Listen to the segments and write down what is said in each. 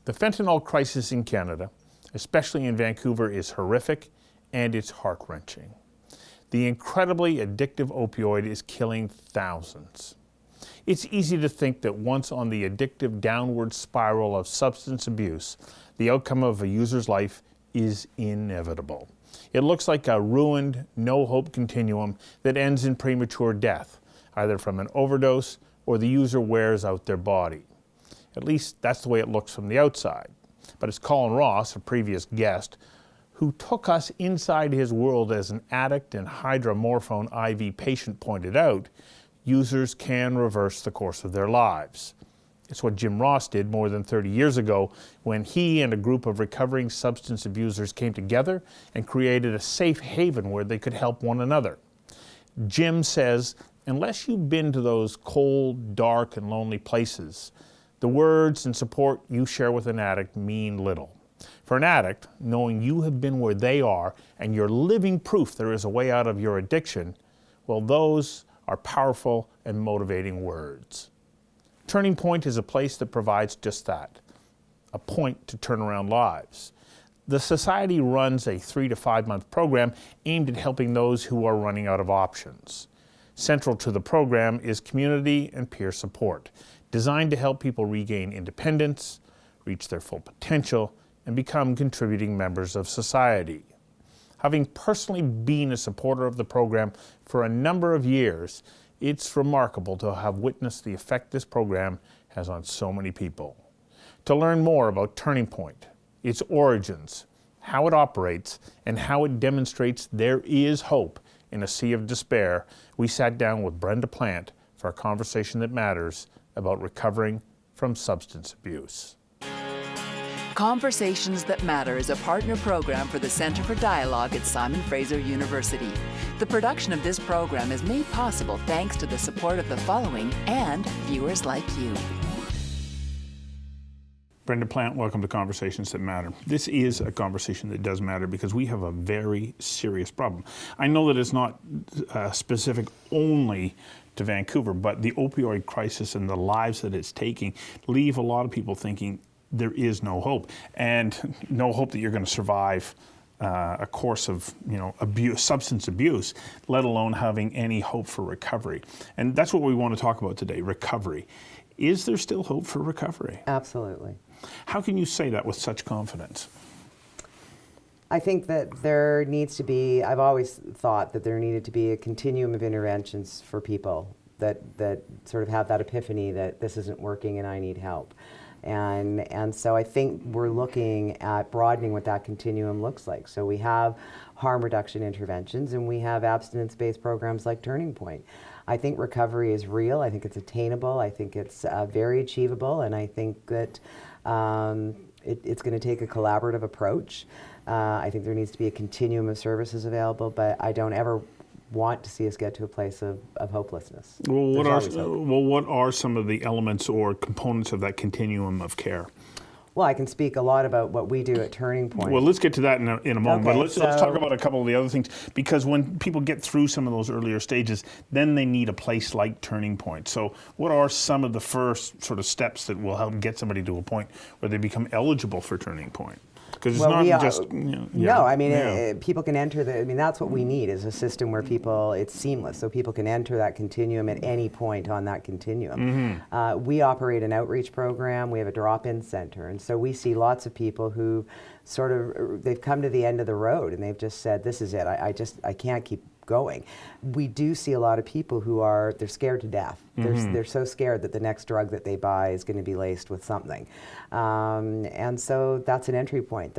The fentanyl crisis in Canada, especially in Vancouver, is horrific and it's heart-wrenching. The incredibly addictive opioid is killing thousands. It's easy to think that once on the addictive downward spiral of substance abuse, the outcome of a user's life is inevitable. It looks like a ruined, no-hope continuum that ends in premature death, either from an overdose or the user wears out their body. At least that's the way it looks from the outside. But as Colin Ross, a previous guest, who took us inside his world as an addict and hydromorphone IV patient, pointed out, users can reverse the course of their lives. It's what Jim Ross did more than 30 years ago when he and a group of recovering substance abusers came together and created a safe haven where they could help one another. Jim says, unless you've been to those cold, dark, and lonely places, the words and support you share with an addict mean little. For an addict, knowing you have been where they are and you're living proof there is a way out of your addiction, well, those are powerful and motivating words. Turning Point is a place that provides just that, a point to turn around lives. The Society runs a 3 to 5 month program aimed at helping those who are running out of options. Central to the program is community and peer support, designed to help people regain independence, reach their full potential, and become contributing members of society. Having personally been a supporter of the program for a number of years, it's remarkable to have witnessed the effect this program has on so many people. To learn more about Turning Point, its origins, how it operates, and how it demonstrates there is hope in a sea of despair, we sat down with Brenda Plant for a conversation that matters about recovering from substance abuse. Conversations That Matter is a partner program for the Centre for Dialogue at Simon Fraser University. The production of this program is made possible thanks to the support of the following and viewers like you. Brenda Plant, welcome to Conversations That Matter. This is a conversation that does matter because we have a very serious problem. I know that it's not specific only to Vancouver, but the opioid crisis and the lives that it's taking leave a lot of people thinking there is no hope, and no hope that you're going to survive a course of substance abuse, let alone having any hope for recovery. And that's what we want to talk about today, recovery. Is there still hope for recovery? Absolutely. How can you say that with such confidence? I think that there needs to be, I've always thought that there needed to be a continuum of interventions for people that sort of have that epiphany that this isn't working and I need help. And so I think we're looking at broadening what that continuum looks like. So we have harm reduction interventions and we have abstinence-based programs like Turning Point. I think recovery is real. I think it's attainable. I think it's very achievable. And I think that it's going to take a collaborative approach. I think there needs to be a continuum of services available, but I don't ever want to see us get to a place of hopelessness. Well, what are some of the elements or components of that continuum of care? Well, I can speak a lot about what we do at Turning Point. Well, let's get to that in a moment, okay, but let's talk about a couple of the other things, because when people get through some of those earlier stages, then they need a place like Turning Point. So what are some of the first sort of steps that will help get somebody to a point where they become eligible for Turning Point? Because it's not just, no, I mean, people can enter that's what we need, is a system where it's seamless, so people can enter that continuum at any point on that continuum. Mm-hmm. We operate an outreach program, we have a drop-in center, and so we see lots of people who they've come to the end of the road and they've just said, this is it, I can't keep going. We do see a lot of people who they're scared to death. Mm-hmm. They're so scared that the next drug that they buy is going to be laced with something. And so that's an entry point.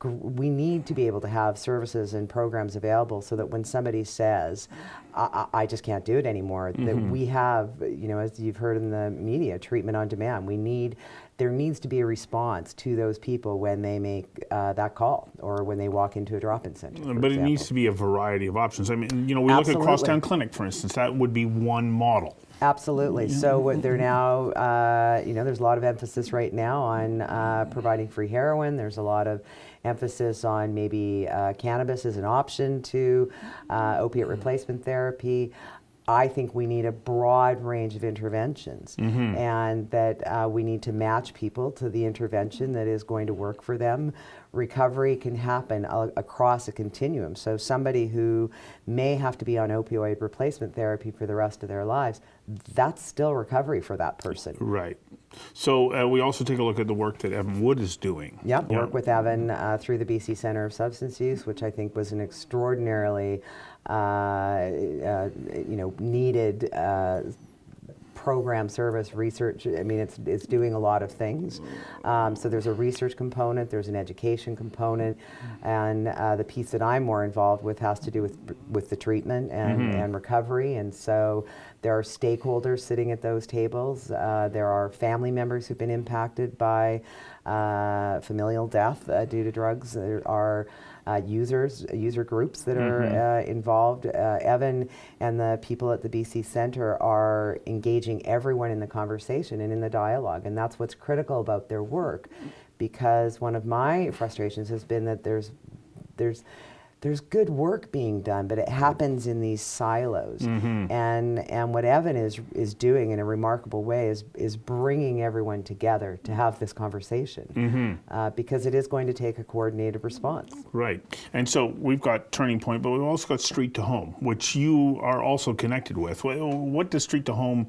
We need to be able to have services and programs available so that when somebody says, I just can't do it anymore, mm-hmm. that we have, as you've heard in the media, treatment on demand. There needs to be a response to those people when they make that call or when they walk into a drop-in center. But it needs to be a variety of options. I mean, we look at Crosstown Clinic, for instance. That would be one model. Absolutely. So what they're now, there's a lot of emphasis right now on providing free heroin. There's a lot of emphasis on maybe cannabis as an option to opiate replacement therapy. I think we need a broad range of interventions, and that we need to match people to the intervention that is going to work for them. Recovery can happen across a continuum. So somebody who may have to be on opioid replacement therapy for the rest of their lives, that's still recovery for that person. Right. So we also take a look at the work that Evan Wood is doing. Yep, work with Evan through the BC Centre of Substance Use, which I think was an extraordinarily needed program, service, research. I mean, it's doing a lot of things. So there's a research component, there's an education component, and the piece that I'm more involved with has to do with the treatment and recovery. And so there are stakeholders sitting at those tables. There are family members who've been impacted by familial death due to drugs. There are user groups that are involved. Evan and the people at the BC Centre are engaging everyone in the conversation and in the dialogue, and that's what's critical about their work, because one of my frustrations has been that there's good work being done, but it happens in these silos. And what Evan is doing in a remarkable way is bringing everyone together to have this conversation, because it is going to take a coordinated response. Right. And so we've got Turning Point, but we've also got Street to Home, which you are also connected with. What does Street to Home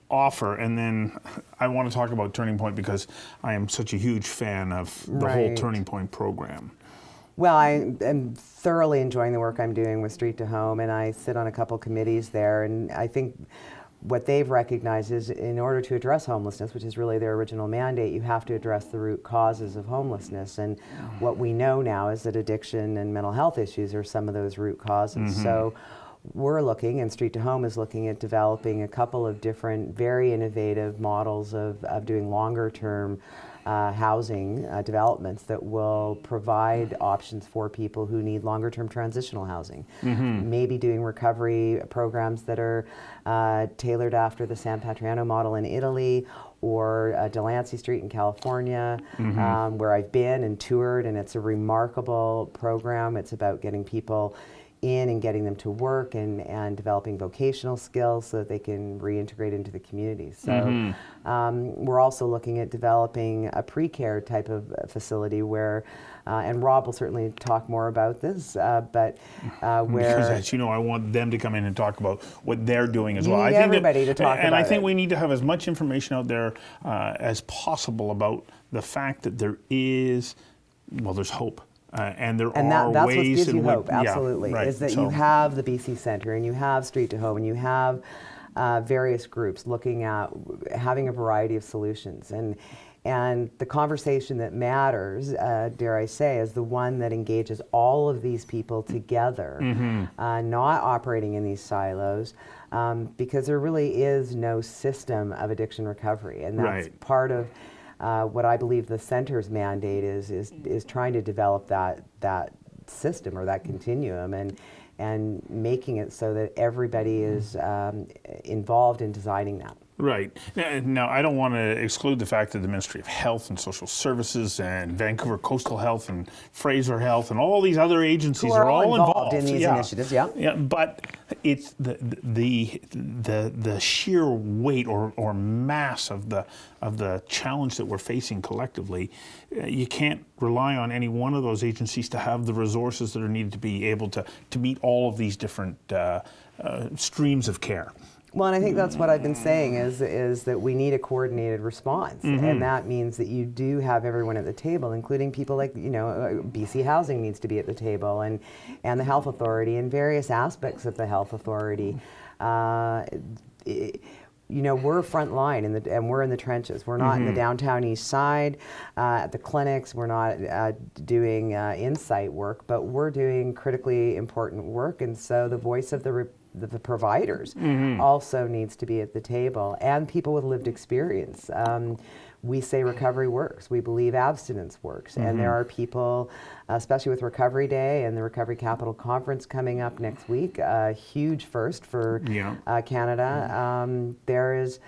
offer? And then I want to talk about Turning Point because I am such a huge fan of the whole Turning Point program. Well, I am thoroughly enjoying the work I'm doing with Street to Home, and I sit on a couple committees there, and I think what they've recognized is in order to address homelessness, which is really their original mandate, you have to address the root causes of homelessness. And what we know now is that addiction and mental health issues are some of those root causes. So we're looking, and Street to Home is looking at developing a couple of different, very innovative models of doing longer term housing developments that will provide options for people who need longer term transitional housing. Maybe doing recovery programs that are tailored after the San Patriano model in Italy, or Delancey Street in California, where I've been and toured, and it's a remarkable program. It's about getting people in and getting them to work and developing vocational skills so that they can reintegrate into the community. So we're also looking at developing a pre-care type of facility where, and Rob will certainly talk more about this, but where... Because as you know, I want them to come in and talk about what they're doing as well. I think everybody to talk about it. And I think we need to have as much information out there as possible about the fact that there is, well, there's hope. And there are that's ways what gives you in hope, absolutely, is that you have the BC Centre and you have Street to Home and you have various groups looking at having a variety of solutions. And the conversation that matters, dare I say, is the one that engages all of these people together, not operating in these silos, because there really is no system of addiction recovery. And that's part of what I believe the Centre's mandate is trying to develop that system or that continuum and making it so that everybody is involved in designing that. Right. Now, I don't want to exclude the fact that the Ministry of Health and Social Services and Vancouver Coastal Health and Fraser Health and all these other agencies are all involved in these initiatives. Yeah. But it's the sheer weight or mass of the challenge that we're facing collectively. You can't rely on any one of those agencies to have the resources that are needed to be able to meet all of these different streams of care. Well, and I think that's what I've been saying is that we need a coordinated response, and that means that you do have everyone at the table, including people like, BC Housing needs to be at the table, and the Health Authority and various aspects of the Health Authority. We're front line and we're in the trenches. We're not in the downtown east side at the clinics. We're not doing insight work, but we're doing critically important work, and so the voice of the providers also needs to be at the table, and people with lived experience. We say recovery works. We believe abstinence works. And there are people, especially with Recovery Day and the Recovery Capital Conference coming up next week, a huge first for Canada. There is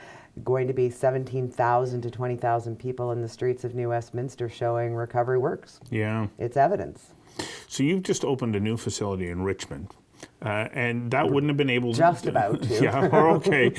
going to be 17,000 to 20,000 people in the streets of New Westminster showing recovery works. Yeah. It's evidence. So you've just opened a new facility in Richmond. And that wouldn't have been able to... Just about to. Yeah, or okay.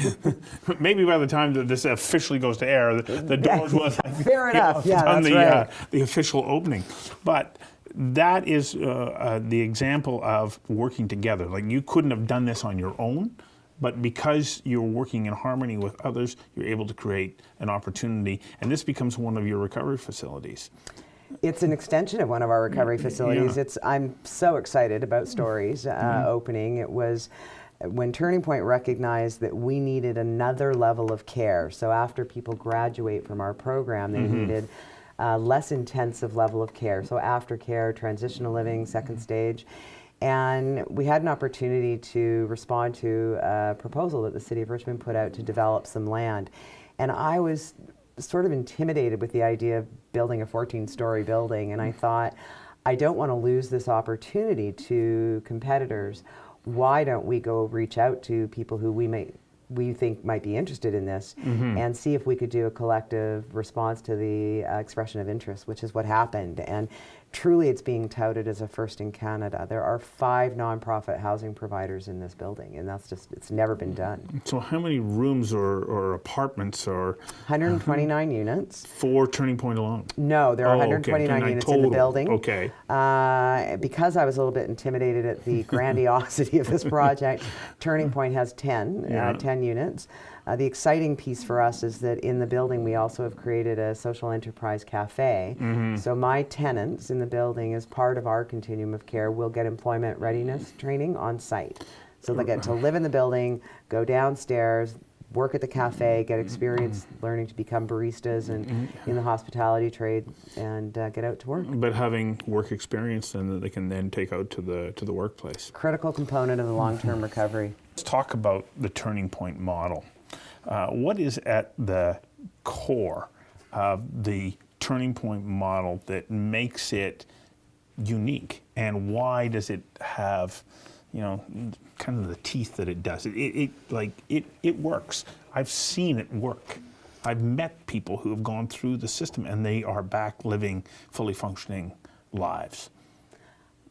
Maybe by the time that this officially goes to air, the doors will have Fair enough. Yeah, that's right. The official opening. But that is the example of working together. Like, you couldn't have done this on your own, but because you're working in harmony with others, you're able to create an opportunity, and this becomes one of your recovery facilities. It's an extension of one of our recovery facilities. Yeah. I'm so excited about Stories opening. It was when Turning Point recognized that we needed another level of care. So after people graduate from our program, they needed a less intensive level of care. So aftercare, transitional living, second stage. And we had an opportunity to respond to a proposal that the City of Richmond put out to develop some land. And I was sort of intimidated with the idea of building a 14-story building. And I thought, I don't want to lose this opportunity to competitors. Why don't we go reach out to people who we think might be interested in this and see if we could do a collective response to the expression of interest, which is what happened. And truly, it's being touted as a first in Canada. There are 5 nonprofit housing providers in this building, and it's never been done. So how many rooms or apartments are... 129 units. For Turning Point alone? No, there are 129 units in the building. Okay. Because I was a little bit intimidated at the grandiosity of this project, Turning Point has 10 units. The exciting piece for us is that in the building we also have created a social enterprise cafe. So my tenants in the building, as part of our continuum of care, will get employment readiness training on site. So they get to live in the building, go downstairs, work at the cafe, get experience learning to become baristas and in the hospitality trade, and get out to work. But having work experience then that they can then take out to the workplace. Critical component of the long-term recovery. Let's talk about the Turning Point model. What is at the core of the Turning Point model that makes it unique, and why does it have, kind of the teeth that it does? It works. I've seen it work. I've met people who have gone through the system and they are back living fully functioning lives.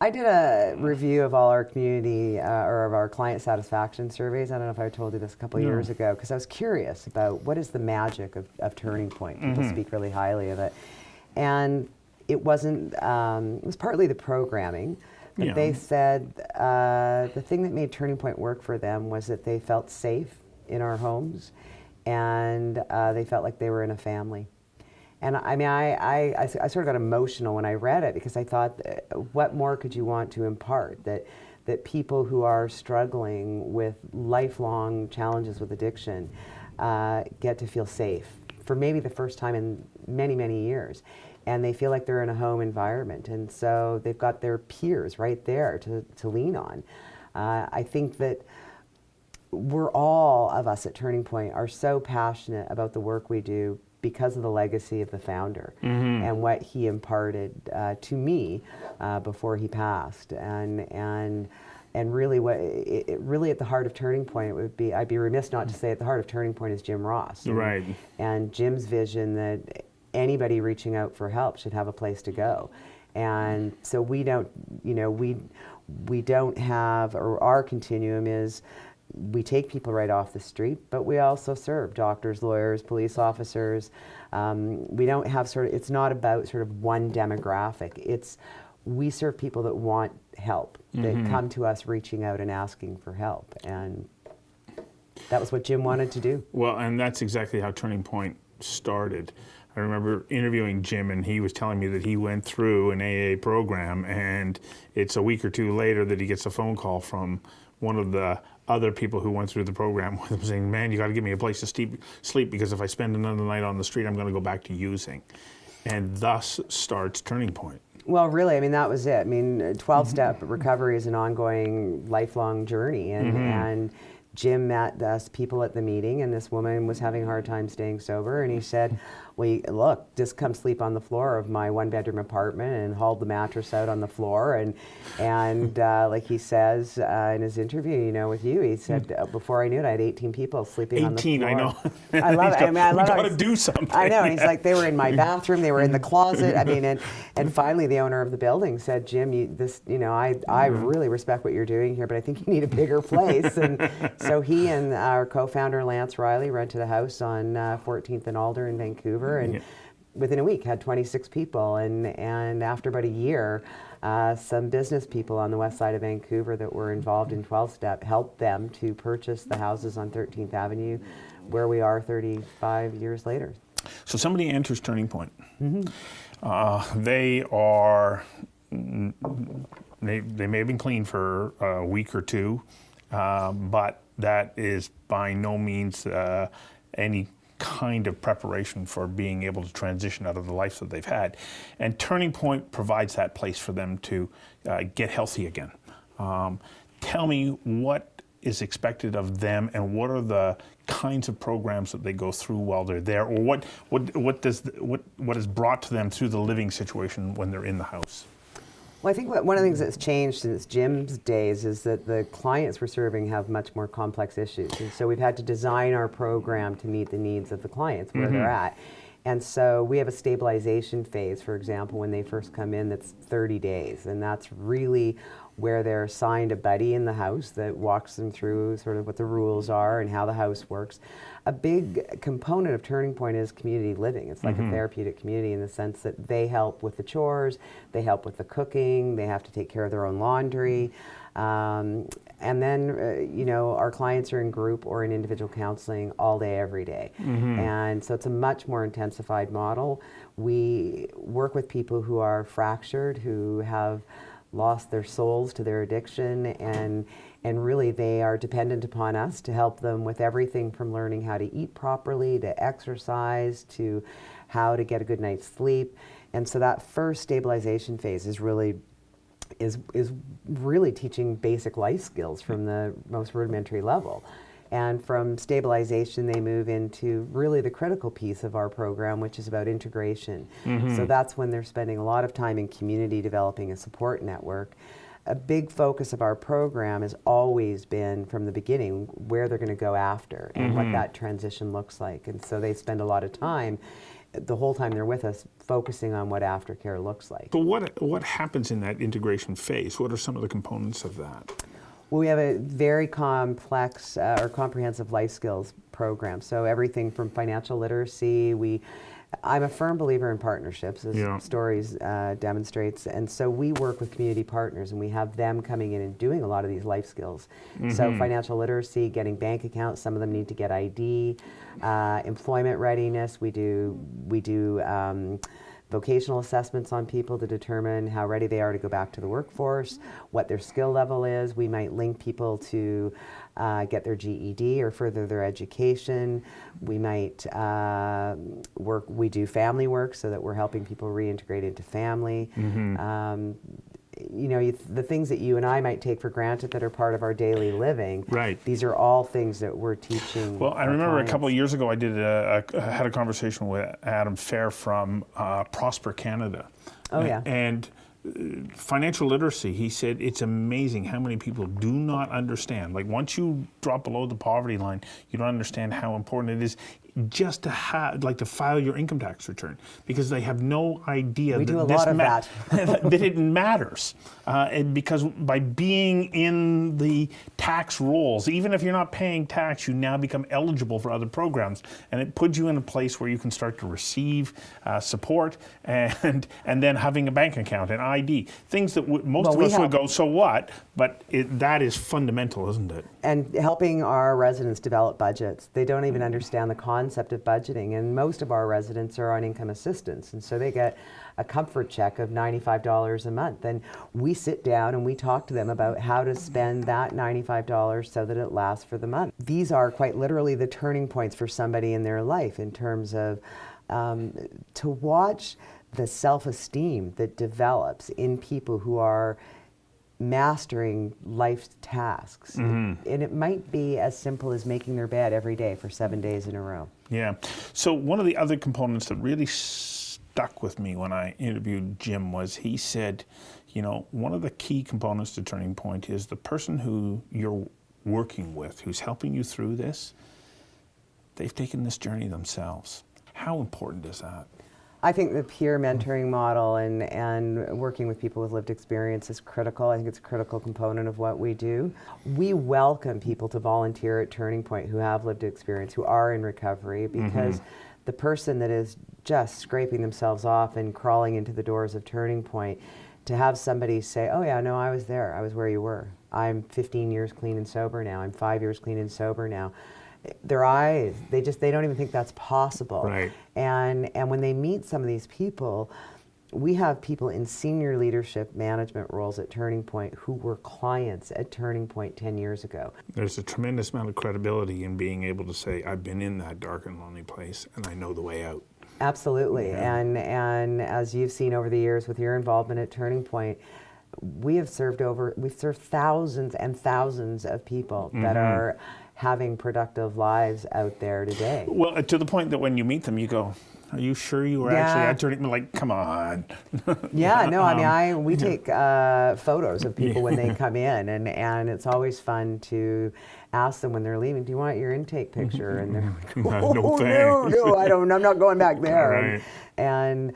I did a review of all our community or of our client satisfaction surveys. I don't know if I told you this a couple of years ago, because I was curious about what is the magic of Turning Point. People speak really highly of it. And it wasn't, it was partly the programming. But they said the thing that made Turning Point work for them was that they felt safe in our homes, and they felt like they were in a family. And I mean, I sort of got emotional when I read it, because I thought, what more could you want to impart? That people who are struggling with lifelong challenges with addiction get to feel safe for maybe the first time in many, many years. And they feel like they're in a home environment. And so they've got their peers right there to lean on. I think that all of us at Turning Point are so passionate about the work we do because of the legacy of the founder and what he imparted to me before he passed. And really, really at the heart of Turning Point, it would be, I'd be remiss not to say at the heart of Turning Point is Jim Ross. Right. And Jim's vision that anybody reaching out for help should have a place to go. And so we don't, we don't have, or our continuum is, we take people right off the street, but we also serve doctors, lawyers, police officers. We don't have it's not about sort of one demographic. We serve people that want help, that come to us reaching out and asking for help. And that was what Jim wanted to do. Well, and that's exactly how Turning Point started. I remember interviewing Jim, and he was telling me that he went through an AA program, and it's a week or two later that he gets a phone call from one of the other people who went through the program with him saying, man, you got to give me a place to sleep, because if I spend another night on the street, I'm going to go back to using. And thus starts Turning Point. Well, really, I mean, that was it. I mean, 12-step recovery is an ongoing, lifelong journey. And Jim met us people at the meeting, and this woman was having a hard time staying sober, and he said, well, look, just come sleep on the floor of my one-bedroom apartment, and hauled the mattress out on the floor, and like he says in his interview, with you, he said, before I knew it, I had 18 people sleeping on the floor. 18, I know. I love it. I love we got to do something. I know. He's like, they were in my bathroom, they were in the closet. I mean, and finally, the owner of the building said, Jim, I really respect what you're doing here, but I think you need a bigger place. And so he and our co-founder Lance Riley rented a house on 14th and Alder in Vancouver, and within a week had 26 people. And after about a year, some business people on the west side of Vancouver that were involved in 12-step helped them to purchase the houses on 13th Avenue, where we are 35 years later. So somebody enters Turning Point. They may have been clean for a week or two, but that is by no means any kind of preparation for being able to transition out of the life that they've had. And Turning Point provides that place for them to get healthy again. Tell me what is expected of them, and what are the kinds of programs that they go through while they're there, or what is brought to them through the living situation when they're in the house? Well, I think one of the things that's changed since Jim's days is that the clients we're serving have much more complex issues. And so we've had to design our program to meet the needs of the clients where they're at. And so we have a stabilization phase, for example, when they first come in, that's 30 days. And that's really where they're assigned a buddy in the house that walks them through sort of what the rules are and how the house works. A big component of Turning Point is community living. It's like a therapeutic community in the sense that they help with the chores, they help with the cooking, they have to take care of their own laundry. And then, our clients are in group or in individual counseling all day, every day. And so it's a much more intensified model. We work with people who are fractured, who have lost their souls to their addiction, and really they are dependent upon us to help them with everything from learning how to eat properly, to exercise, to how to get a good night's sleep. And so that first stabilization phase is really teaching basic life skills from the most rudimentary level. And from stabilization, they move into really the critical piece of our program, which is about integration. So that's when they're spending a lot of time in community, developing a support network. A big focus of our program has always been, from the beginning, where they're going to go after and what that transition looks like. And so they spend a lot of time, the whole time they're with us, focusing on what aftercare looks like. But what happens in that integration phase? What are some of the components of that? Well, we have a very complex or comprehensive life skills program. So everything from financial literacy, I'm a firm believer in partnerships, as Stories demonstrates. And so we work with community partners, and we have them coming in and doing a lot of these life skills. So financial literacy, getting bank accounts, some of them need to get ID, employment readiness, we do vocational assessments on people to determine how ready they are to go back to the workforce, what their skill level is. We might link people to get their GED or further their education. We might we do family work so that we're helping people reintegrate into family. The things that you and I might take for granted that are part of our daily living. Right. These are all things that we're teaching. Well, I remember clients. A couple of years ago, I had a conversation with Adam Fair from Prosper Canada. Oh, yeah. And financial literacy, he said, it's amazing how many people do not understand. Like, once you drop below the poverty line, you don't understand how important it is just to file your income tax return, because they have no idea that it matters. And because by being in the tax rolls, even if you're not paying tax, you now become eligible for other programs, and it puts you in a place where you can start to receive support and then having a bank account and ID, things that most of us would go, so what? But that is fundamental, isn't it? And helping our residents develop budgets. They don't even understand the concept of budgeting, and most of our residents are on income assistance, and so they get a comfort check of $95 a month, and we sit down and we talk to them about how to spend that $95 so that it lasts for the month. These are quite literally the turning points for somebody in their life, in terms of to watch the self-esteem that develops in people who are mastering life's tasks. And it might be as simple as making their bed every day for 7 days in a row. Yeah. So one of the other components that really stuck with me when I interviewed Jim was he said, you know, one of the key components to Turning Point is the person who you're working with, who's helping you through this, they've taken this journey themselves. How important is that? I think the peer mentoring model and working with people with lived experience is critical. I think it's a critical component of what we do. We welcome people to volunteer at Turning Point who have lived experience, who are in recovery, because the person that is just scraping themselves off and crawling into the doors of Turning Point, to have somebody say, oh yeah, no, I was there, I was where you were. I'm 15 years clean and sober now, I'm 5 years clean and sober now. Their eyes, they don't even think that's possible. Right. And when they meet some of these people, we have people in senior leadership management roles at Turning Point who were clients at Turning Point 10 years ago. There's a tremendous amount of credibility in being able to say, I've been in that dark and lonely place and I know the way out. Absolutely. Yeah. And as you've seen over the years with your involvement at Turning Point, we've served thousands and thousands of people that are having productive lives out there today. Well, to the point that when you meet them, you go, are you sure you were actually at Turning Point? Like, come on. We take photos of people when they come in, and it's always fun to ask them when they're leaving, do you want your intake picture? And they're like, oh, no, I don't, I'm not going back there. Right. And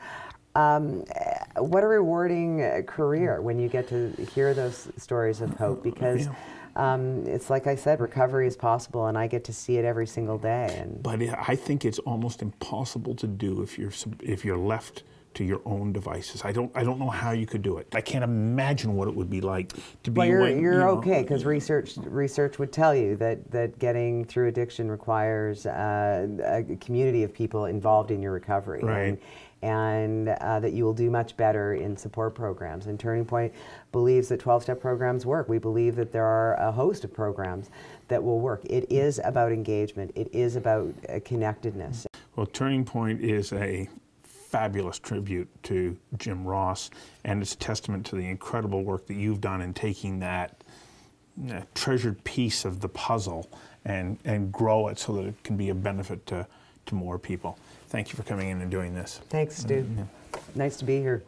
what a rewarding career when you get to hear those stories of hope, because it's like I said, recovery is possible, and I get to see it every single day. But I think it's almost impossible to do if you're left to your own devices. I don't know how you could do it. I can't imagine what it would be like to be. Well, you're okay, because research would tell you that getting through addiction requires a community of people involved in your recovery. Right. And that you will do much better in support programs. And Turning Point believes that 12-step programs work. We believe that there are a host of programs that will work. It is about engagement. It is about connectedness. Well, Turning Point is a fabulous tribute to Jim Ross, and it's a testament to the incredible work that you've done in taking that treasured piece of the puzzle and grow it so that it can be a benefit to more people. Thank you for coming in and doing this. Thanks, Stu. Nice to be here.